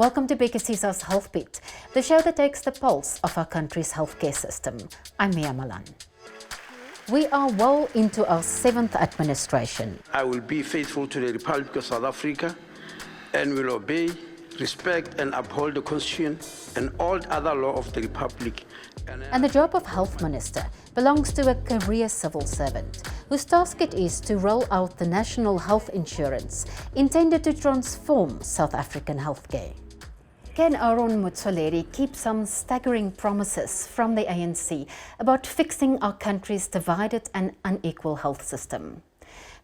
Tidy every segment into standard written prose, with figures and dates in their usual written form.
Welcome to BKC's Health Beat, the show that takes the pulse of our country's healthcare system. I'm Mia Malan. We are well into our 7th administration. I will be faithful to the Republic of South Africa and will obey, respect and uphold the Constitution and all other law of the Republic. And the job of Health Minister belongs to a career civil servant whose task it is to roll out the National Health Insurance intended to transform South African healthcare. Can Aaron Motsoaledi keep some staggering promises from the ANC about fixing our country's divided and unequal health system?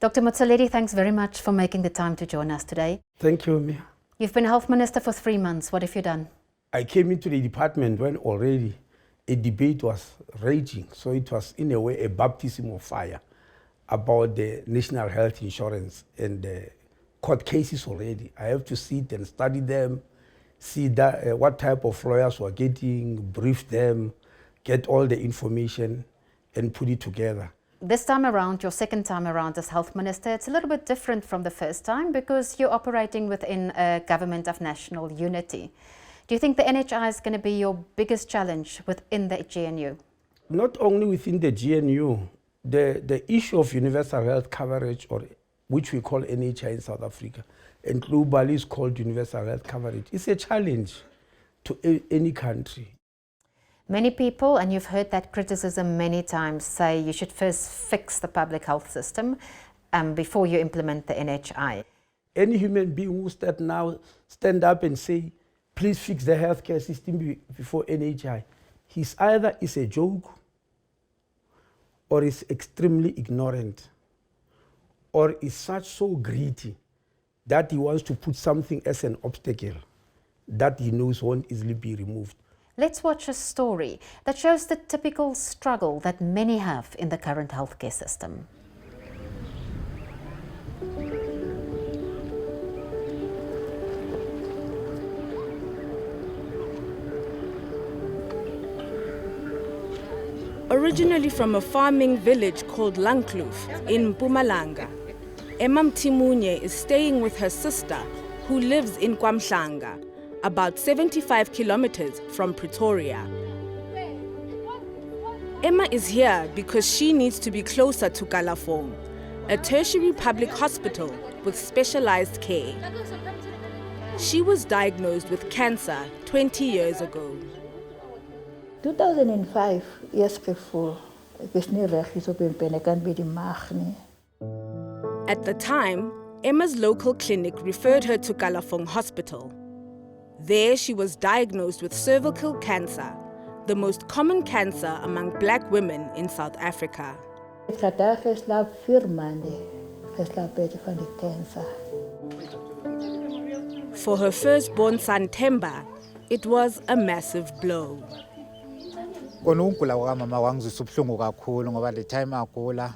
Dr. Motsoaledi, thanks very much for making the time to join us today. Thank you, Mia. You've been Health Minister for 3 months. What have you done? I came into the department when already a debate was raging, so it was in a way a baptism of fire about the national health insurance and the court cases already. I have to sit and study them, see that, what type of lawyers were getting, brief them, get all the information and put it together. This time around, your second time around as Health Minister, it's a little bit different from the first time because you're operating within a government of national unity. Do you think the NHI is going to be your biggest challenge within the GNU? Not only within the GNU, the issue of universal health coverage, or which we call NHI in South Africa, and globally is called universal health coverage, is a challenge to any country. Many people, and you've heard that criticism many times, say you should first fix the public health system before you implement the NHI. Any human being who stand up and say, please fix the healthcare system before NHI, he's either is a joke or is extremely ignorant or is so greedy that he wants to put something as an obstacle that he knows won't easily be removed. Let's watch a story that shows the typical struggle that many have in the current healthcare system. Originally from a farming village called Langkloof in Mpumalanga, Emma Mtimunye is staying with her sister who lives in KwaMhlanga, about 75 kilometers from Pretoria. Emma is here because she needs to be closer to Kalafong, a tertiary public hospital with specialized care. She was diagnosed with cancer 20 years ago. 2005, eers gevoel. Ek was nie reg hier op 'n binnekant by die maag nie. At the time, Emma's local clinic referred her to Kalafong Hospital. There she was diagnosed with cervical cancer, the most common cancer among black women in South Africa. Ek het daar geslaap 4 maande. Geslaap van die cancer. For her firstborn son Themba, it was a massive blow. Kona ukugula kwamama kwangizwisa ubuhlungu kakhulu ngoba le time agula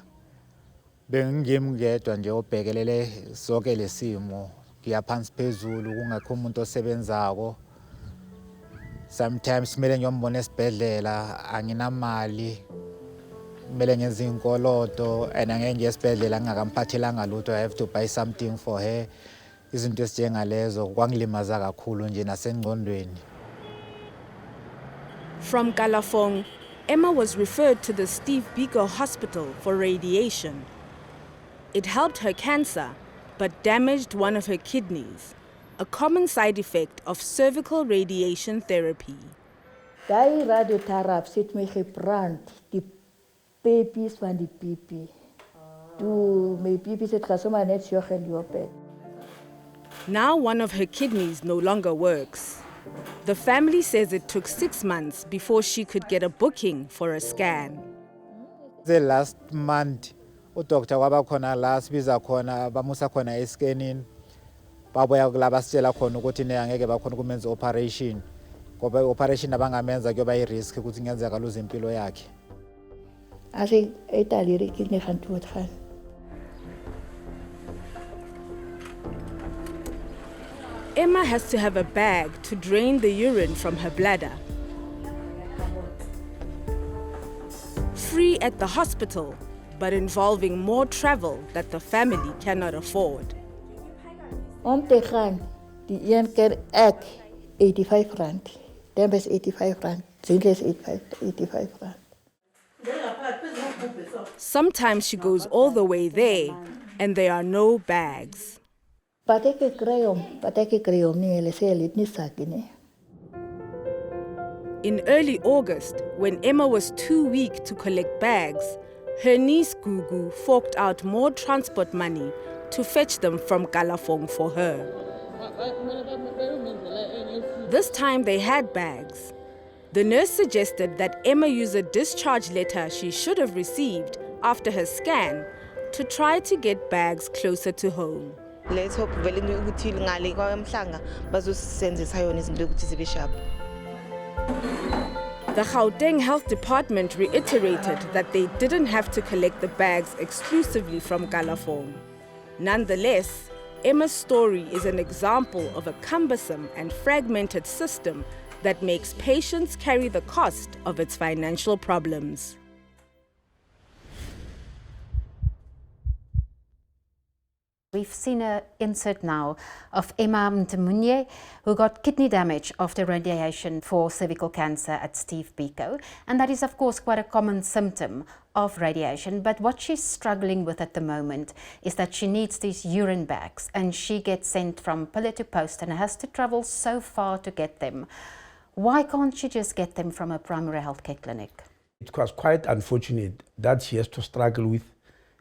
bengingimi ngedwa nje obhekelele sonke lesimo, ngiyaphansi phezulu kungekho umuntu osebenzako. Sometimes kumele ngiyombona esibhedlela, anginamali, kumele ngenze inkoloto and angeke ngiye esibhedlela ngingakamphathelanga lutho. I have to buy something for her. Izinto ezinjengalezo kwangilimaza kakhulu nje nasengqondweni. From Kalafong, Emma was referred to the Steve Biko Hospital for radiation. It helped her cancer, but damaged one of her kidneys, a common side effect of cervical radiation therapy. Die radiotherapie het my gebrand, die pepies van die pipi. Toe my pipies het sommer net so geloop het. Now one of her kidneys no longer works. The family says it took 6 months before she could get a booking for a scan. The last month, udoktor waba khona la sibiza khona bamusa khona escanning. Babuya kulaba sitshela khona ukuthi angeke bakhona kumenza operation. Ngoba operation abangamenza kuyoba i-risk ukuthi ngenzeka lose impilo yakhe. As ek uital hierdie kidney gaan doodgaan. Emma has to have a bag to drain the urine from her bladder. Free at the hospital, but involving more travel that the family cannot afford. Om te gaan, die een keer ek 85 rand. Them is 85 rand. Zindle is 85 rand. Sometimes she goes all the way there and there are no bags. Pateke krayom ni ele se elit ni sakine. In early August, when Emma was too weak to collect bags, her niece Gugu forked out more transport money to fetch them from Kalafong for her. This time they had bags. The nurse suggested that Emma use a discharge letter she should have received after her scan to try to get bags closer to home. Let's hope ukuthi ngale kwamhlanga bazosenzisa yona izinto ukuthi zibe sharp. The Gauteng Health Department reiterated that they didn't have to collect the bags exclusively from Kalafong. Nonetheless, Emma's story is an example of a cumbersome and fragmented system that makes patients carry the cost of its financial problems. We've seen an insert now of Emma Mtemunye, who got kidney damage after radiation for cervical cancer at Steve Biko. And that is, of course, quite a common symptom of radiation. But what she's struggling with at the moment is that she needs these urine bags, and she gets sent from pillar to post and has to travel so far to get them. Why can't she just get them from a primary healthcare clinic? It was quite unfortunate that she has to struggle with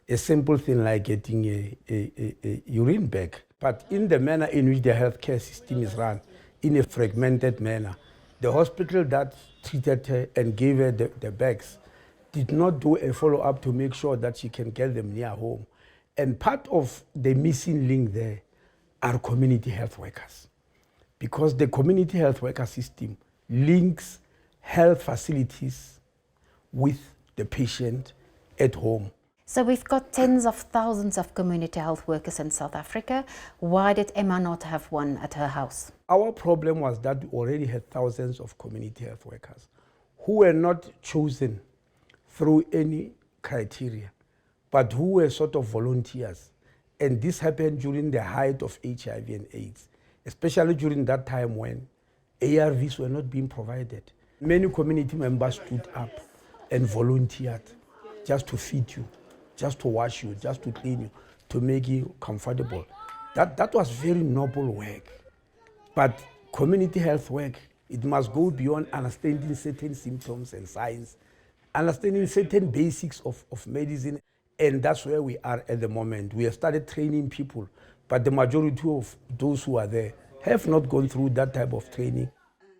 a simple thing like getting a urine bag. But in the manner in which the healthcare system is run, in a fragmented manner, the hospital that treated her and gave her the bags did not do a follow-up to make sure that she can get them near home. And part of the missing link there are community health workers, because the community health worker system links health facilities with the patient at home. So we've got tens of thousands of community health workers in South Africa. Why did Emma not have one at her house? Our problem was that we already had thousands of community health workers who were not chosen through any criteria, but who were sort of volunteers. And this happened during the height of HIV and AIDS, especially during that time when ARVs were not being provided. Many community members stood up and volunteered just to feed you, just to wash you, just to clean you, to make you comfortable. That was very noble work. But community health work, it must go beyond understanding certain symptoms and signs, understanding certain basics of medicine. And that's where we are at the moment. We have started training people, but the majority of those who are there have not gone through that type of training.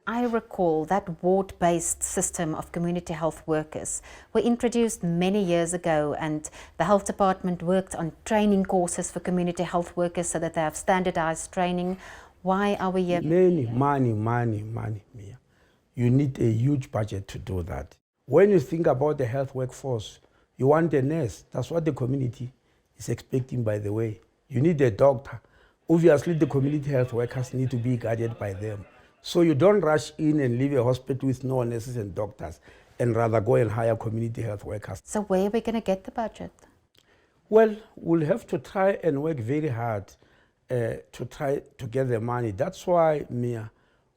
I recall that ward-based system of community health workers were introduced many years ago, and the health department worked on training courses for community health workers so that they have standardized training. Why are we here? Money, Mia. You need a huge budget to do that. When you think about the health workforce, you want a nurse. That's what the community is expecting, by the way. You need a doctor. Obviously, the community health workers need to be guided by them. So you don't rush in and leave a hospital with no nurses and doctors, and rather go and hire community health workers. So where are we going to get the budget? Well, we'll have to try and work very hard to try to get the money. That's why, Mia,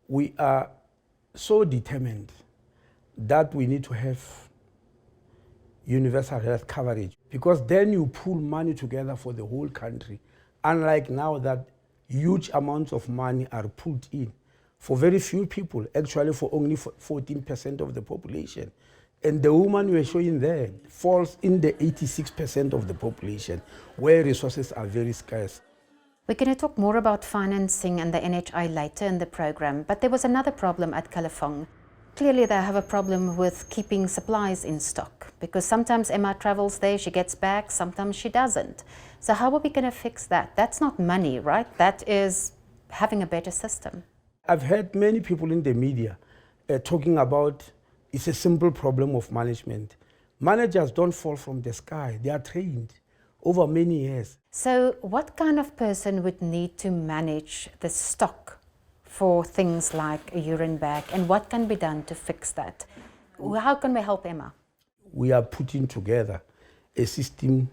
we are so determined that we need to have universal health coverage, because then you pool money together for the whole country, unlike now that huge amounts of money are pulled in for very few people, actually for only 14% of the population. And the woman we are showing there falls in the 86% of the population, where resources are very scarce. We're going to talk more about financing and the NHI later in the program, but there was another problem at Kalafong. Clearly they have a problem with keeping supplies in stock, because sometimes Emma travels there, she gets back, sometimes she doesn't. So how are we going to fix that? That's not money, right? That is having a better system. I've heard many people in the media talking about it's a simple problem of management. Managers don't fall from the sky. They are trained over many years. So what kind of person would need to manage the stock for things like a urine bag, and what can be done to fix that? How can we help Emma? We are putting together a system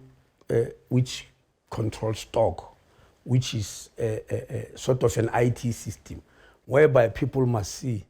which controls stock, which is sort of an IT system, whereby people must see.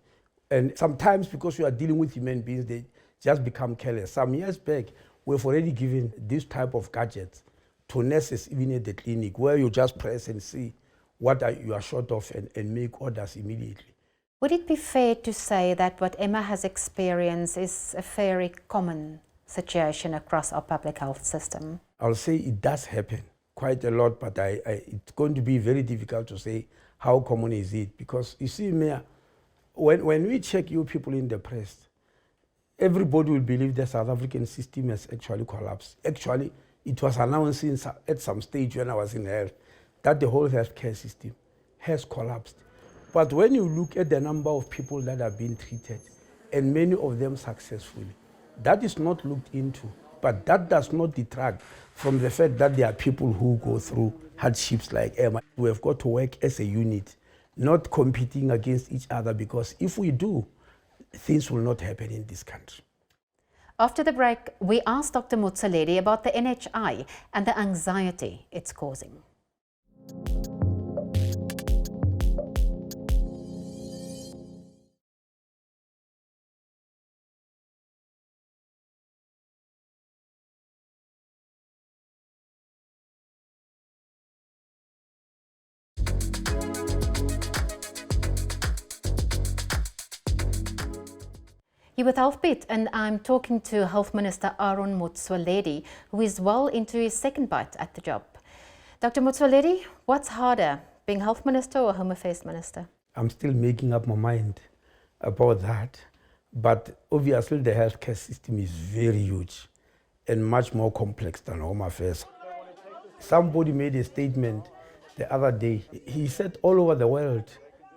And sometimes because you are dealing with human beings, they just become careless. Some years back, we've already given this type of gadgets to nurses, even at the clinic, where you just press and see what you are short of and make orders immediately. Would it be fair to say that what Emma has experienced is a very common situation across our public health system? I'll say it does happen quite a lot, but it's going to be very difficult to say how common is it. Because you see, Mayor, when we check you people in the press, everybody will believe the South African system has actually collapsed. Actually, it was announced at some stage when I was in health that the whole healthcare system has collapsed. But when you look at the number of people that are being treated, and many of them successfully, that is not looked into. But that does not detract from the fact that there are people who go through hardships like Emma. We have got to work as a unit, not competing against each other, because if we do, things will not happen in this country. After the break, we asked Dr. Motsoaledi about the NHI and the anxiety it's causing. You're with Healthbeat, and I'm talking to Health Minister Aaron Motsoaledi, who is well into his second bite at the job. Dr. Motsoaledi, what's harder, being Health Minister or Home Affairs Minister? I'm still making up my mind about that, but obviously the healthcare system is very huge and much more complex than Home Affairs. Somebody made a statement the other day. He said all over the world,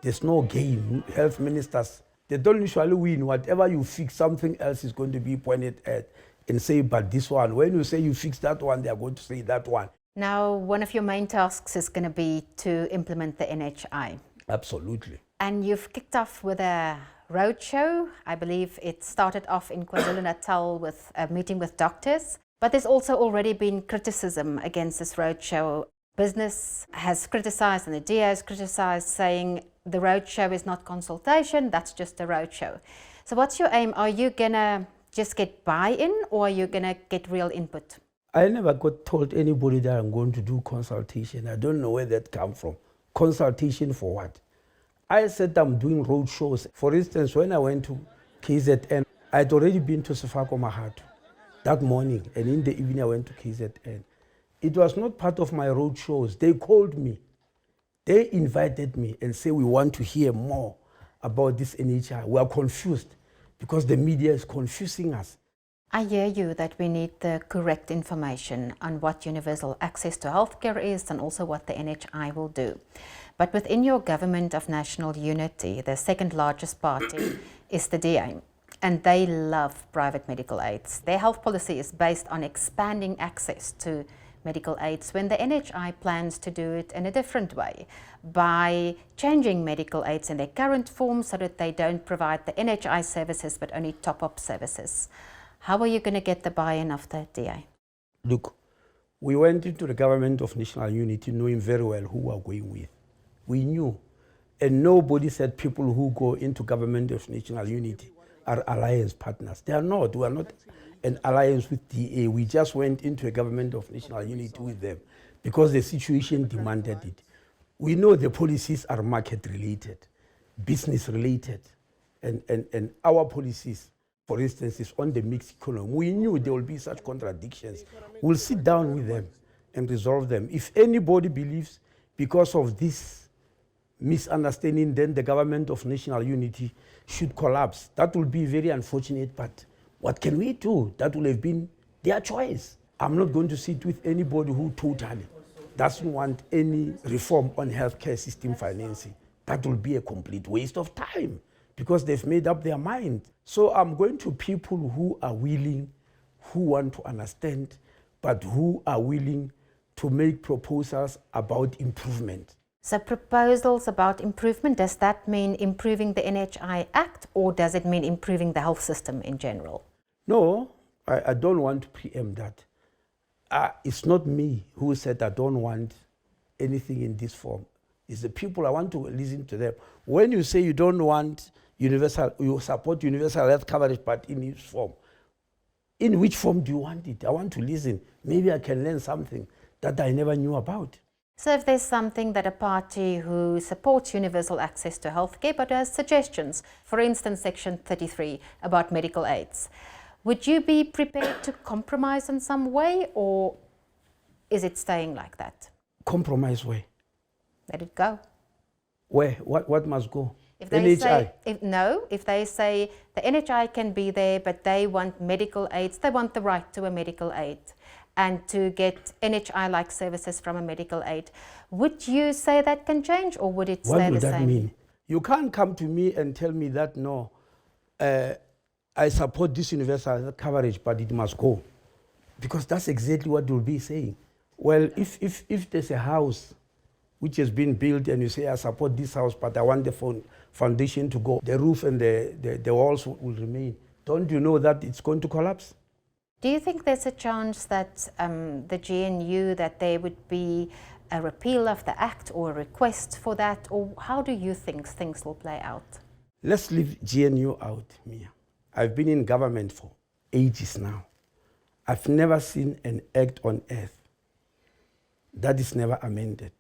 there's no game. Health ministers, they don't usually win. Whatever you fix, something else is going to be pointed at and say, but this one. When you say you fix that one, they are going to say that one. Now, one of your main tasks is going to be to implement the NHI. Absolutely. And you've kicked off with a roadshow. I believe it started off in KwaZulu-Natal with a meeting with doctors. But there's also already been criticism against this roadshow. Business has criticized and the DA has criticized, saying the roadshow is not consultation, that's just a roadshow. So what's your aim? Are you going to just get buy-in, or are you going to get real input? I never got told anybody that I'm going to do consultation. I don't know where that comes from. Consultation for what? I said I'm doing road shows. For instance, when I went to KZN, I'd already been to Sefako Mahatu that morning, and in the evening I went to KZN. It was not part of my road shows. They called me. They invited me and said, we want to hear more about this NHI. We are confused because the media is confusing us. I hear you that we need the correct information on what universal access to healthcare is and also what the NHI will do. But within your government of national unity, the second largest party is the DA, and they love private medical aids. Their health policy is based on expanding access to medical aids, when the NHI plans to do it in a different way, by changing medical aids in their current form so that they don't provide the NHI services but only top-up services. How are you going to get the buy-in of the DA? Look, we went into the government of national unity knowing very well who we are going with. We knew, and nobody said people who go into government of national unity are alliance partners. They are not. We are not an alliance with DA. We just went into a government of national unity with them because the situation demanded it. We know the policies are market related, business related, and our policies, for instance, is on the mixed economy. We knew there will be such contradictions. We'll sit down with them and resolve them. If anybody believes because of this misunderstanding, then the government of national unity should collapse, that will be very unfortunate, but what can we do? That will have been their choice. I'm not going to sit with anybody who totally doesn't want any reform on healthcare system financing. That will be a complete waste of time because they've made up their mind. So I'm going to people who are willing, who want to understand, but who are willing to make proposals about improvement. So proposals about improvement, does that mean improving the NHI Act, or does it mean improving the health system in general? No, I don't want to preempt that. It's not me who said I don't want anything in this form. It's the people. I want to listen to them. When you say you don't want universal, you support universal health coverage, but in its form. In which form do you want it? I want to listen. Maybe I can learn something that I never knew about. So if there's something that a party who supports universal access to healthcare but has suggestions, for instance Section 33 about medical aids, would you be prepared to compromise in some way, or is it staying like that? Compromise where? Let it go. Where? What must go? If they NHI? say, if they say the NHI can be there, but they want medical aids, they want the right to a medical aid and to get NHI-like services from a medical aid, would you say that can change, or would it stay the same? What would that mean? You can't come to me and tell me that, no, I support this universal health coverage, but it must go. Because that's exactly what you'll be saying. Well, if there's a house which has been built and you say, I support this house, but I want the foundation to go, the roof and the walls will remain, don't you know that it's going to collapse? Do you think there's a chance that the GNU, that there would be a repeal of the Act or a request for that, or how do you think things will play out? Let's leave GNU out, Mia. I've been in government for ages now. I've never seen an act on earth that is never amended.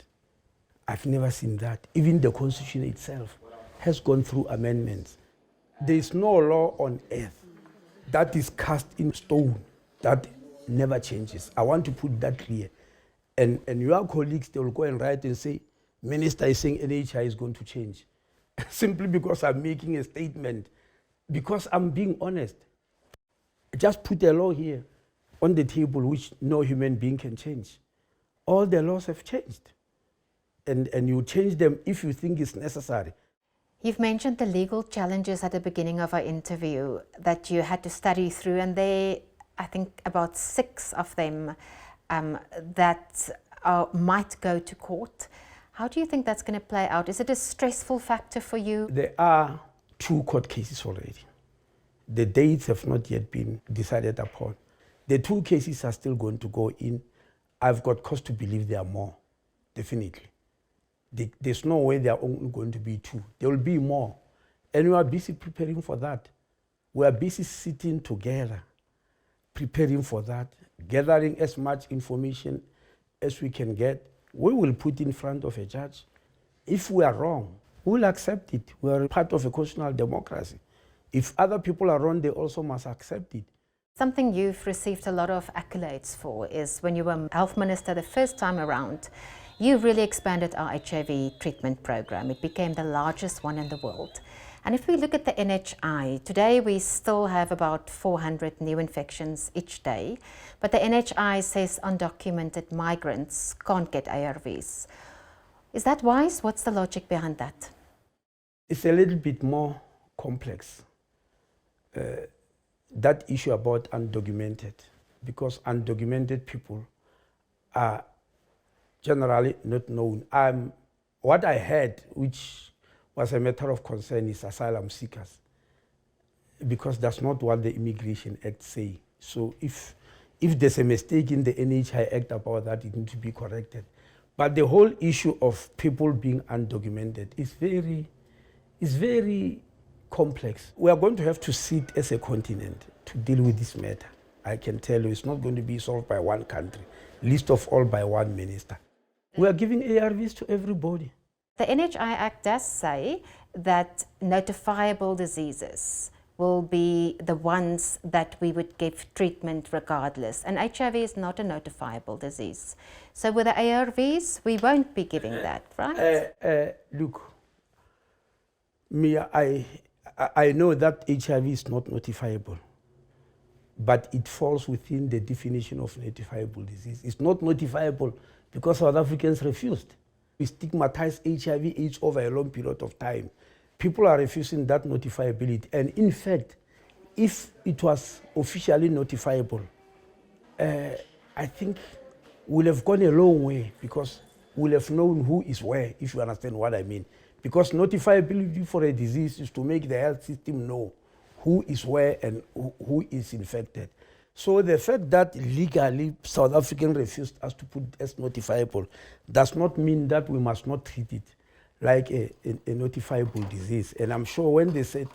I've never seen that. Even the Constitution itself has gone through amendments. There is no law on earth that is cast in stone, that never changes. I want to put that clear. And your colleagues, they will go and write and say, Minister is saying NHI is going to change. Simply because I'm making a statement, because I'm being honest. Just put a law here on the table which no human being can change. All the laws have changed. And you change them if you think it's necessary. You've mentioned the legal challenges at the beginning of our interview that you had to study through, and there, I think, about 6 of them that might go to court. How do you think that's going to play out? Is it a stressful factor for you? There are 2 court cases already. The dates have not yet been decided upon. The 2 cases are still going to go in. I've got cause to believe there are more, definitely. There's no way there are only going to be 2. There will be more. And we are busy preparing for that. We are busy sitting together, preparing for that, gathering as much information as we can get. We will put in front of a judge. If we are wrong, we'll accept it. We are part of a constitutional democracy. If other people are wrong, they also must accept it. Something you've received a lot of accolades for is when you were health minister the first time around, you really expanded our HIV treatment program. It became the largest one in the world. And if we look at the NHI, today we still have about 400 new infections each day, but the NHI says undocumented migrants can't get ARVs. Is that wise? What's the logic behind that? It's a little bit more complex, that issue about undocumented, because undocumented people are generally not known. What I heard, which was a matter of concern, is asylum seekers, because that's not what the Immigration Act say. So if there's a mistake in the NHI Act about that, it needs to be corrected. But the whole issue of people being undocumented is very complex. We are going to have to sit as a continent to deal with this matter. I can tell you it's not going to be solved by one country, least of all by one minister. We are giving ARVs to everybody. The NHI Act does say that notifiable diseases will be the ones that we would give treatment regardless. And HIV is not a notifiable disease. So with the ARVs, we won't be giving that, right? Look, Mia, I know that HIV is not notifiable, but it falls within the definition of notifiable disease. It's not notifiable because South Africans refused. We stigmatize HIV/AIDS over a long period of time. People are refusing that notifiability. And in fact, if it was officially notifiable, I think we'll have gone a long way, because we'll have known who is where, if you understand what I mean. Because notifiability for a disease is to make the health system know who is where and who is infected. So the fact that legally South African refused us to put it as notifiable does not mean that we must not treat it. like a notifiable disease. And I'm sure when they said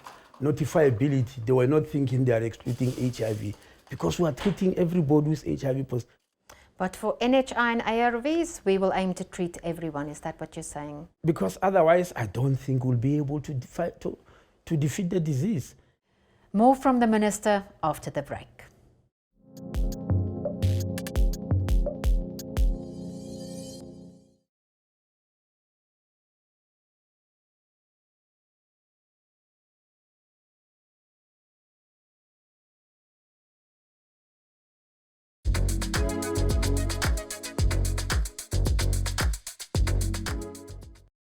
notifiability, they were not thinking they are excluding HIV, because we are treating everybody with HIV positive. But for NHI and ARVs, we will aim to treat everyone. Is that what you're saying? Because otherwise, I don't think we'll be able to defeat the disease. More from the Minister after the break.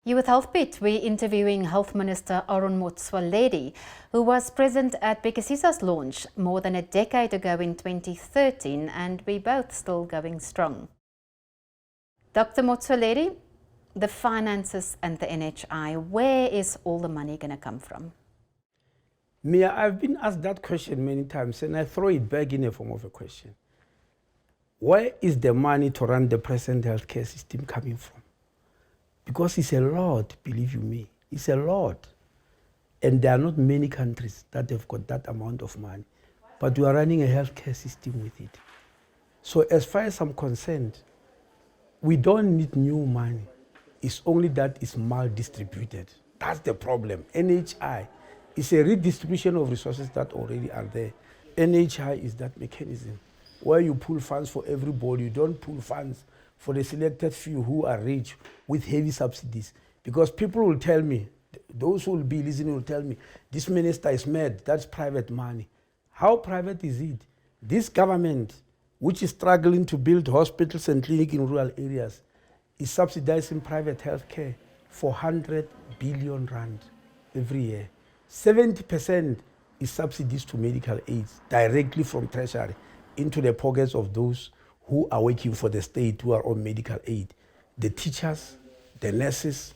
You with Healthbit, we're interviewing Health Minister Motsoaledi, who was present at Bekasisa's launch more than a decade ago in 2013, and we're both still going strong. Dr. Motsoaledi, the finances and the NHI, where is all the money going to come from? Mia, I've been asked that question many times, and I throw it back in a form of a question. Where is the money to run the present healthcare system coming from? Because it's a lot, believe you me, it's a lot. And there are not many countries that have got that amount of money. But we are running a healthcare system with it. So as far as I'm concerned, we don't need new money. It's only that it's mal-distributed. That's the problem. NHI is a redistribution of resources that already are there. NHI is that mechanism where you pull funds for everybody. You don't pull funds for the selected few who are rich with heavy subsidies. Because people will tell me, those who will be listening will tell me, this minister is mad, that's private money. How private is it? This government, which is struggling to build hospitals and clinics in rural areas, is subsidizing private healthcare for 100 billion rand every year. 70% is subsidies to medical aids directly from Treasury into the pockets of those who are working for the state, who are on medical aid. The teachers, the nurses,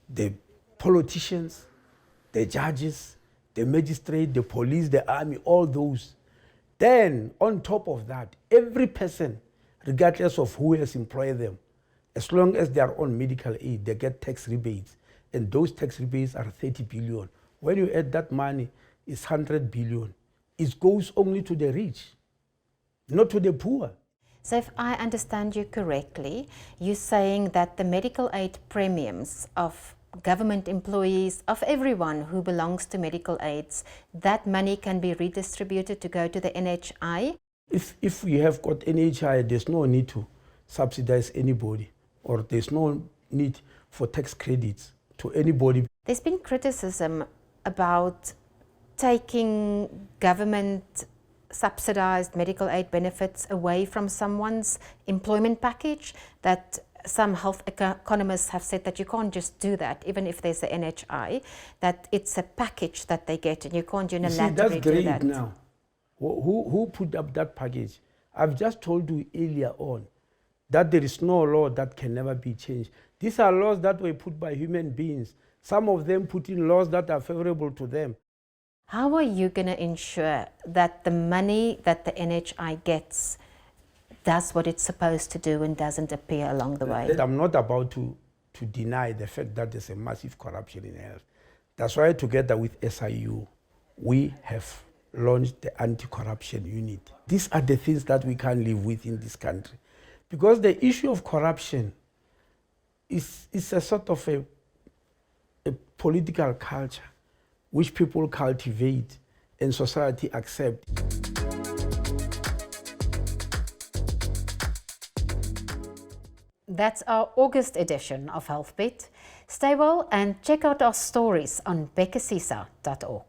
the politicians, the judges, the magistrate, the police, the army, all those. Then, on top of that, every person, regardless of who has employed them, as long as they are on medical aid, they get tax rebates. And those tax rebates are 30 billion. When you add that money, it's 100 billion. It goes only to the rich, not to the poor. So if I understand you correctly, you're saying that the medical aid premiums of government employees, of everyone who belongs to medical aids, that money can be redistributed to go to the NHI? If we have got NHI, there's no need to subsidize anybody, or there's no need for tax credits to anybody. There's been criticism about taking government subsidized medical aid benefits away from someone's employment package, that some health economists have said that you can't just do that, even if there's the NHI, that it's a package that they get and you can't unilaterally do that. That's great now. Who put up that package? I've just told you earlier on that there is no law that can never be changed. These are laws that were put by human beings. Some of them put in laws that are favorable to them. How are you going to ensure that the money that the NHI gets does what it's supposed to do and doesn't appear along the way? I'm not about to deny the fact that there's a massive corruption in health. That's why together with SIU, we have launched the anti-corruption unit. These are the things that we can't live with in this country. Because the issue of corruption is a sort of a political culture which people cultivate and society accept. That's our August edition of Healthbit. Stay well and check out our stories on bekasisa.org.